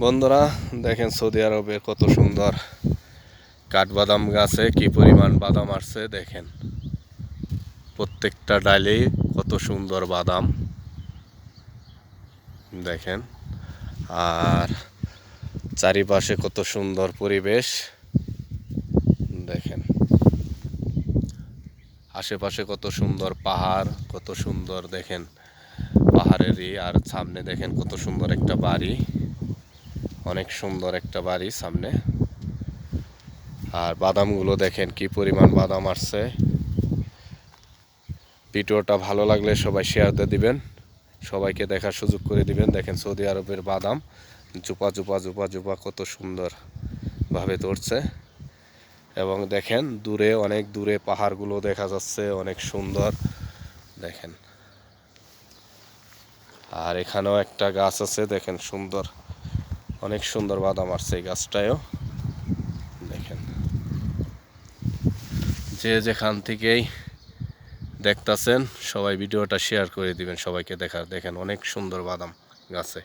বন্ধুরা দেখেন সৌদি আরবে কত সুন্দর কাঠবাদাম গাছে কি পরিমাণ বাদাম আসছে দেখেন। প্রত্যেকটা ডালে কত সুন্দর বাদাম দেখেন, আর চারিপাশে কত সুন্দর পরিবেশ দেখেন। আশেপাশে কত সুন্দর পাহাড়, কত সুন্দর দেখেন পাহাড়েরই, আর সামনে দেখেন কত সুন্দর একটা বাড়ি, অনেক সুন্দর একটা বাড়ি সামনে। আর বাদামগুলো দেখেন কি পরিমাণ বাদাম আসছে। ভিডিওটা ভালো লাগলে সবাই শেয়ার দিয়ে দিবেন, সবাইকে দেখার সুযোগ করে দিবেন। দেখেন সৌদি আরবের বাদাম জুপা জুপা জুপা জুপা কত সুন্দর ভাবে ধরছে। এবং দেখেন দূরে, অনেক দূরে পাহাড়গুলো দেখা যাচ্ছে, অনেক সুন্দর দেখেন। আর এখানেও একটা গাছ আছে দেখেন, সুন্দর, অনেক সুন্দর বাদাম আসছে এই গাছটায়ও দেখেন। যে যেখান থেকেই দেখতাছেন সবাই ভিডিওটা শেয়ার করে দিবেন সবাইকে দেখার। দেখেন অনেক সুন্দর বাদাম গাছে।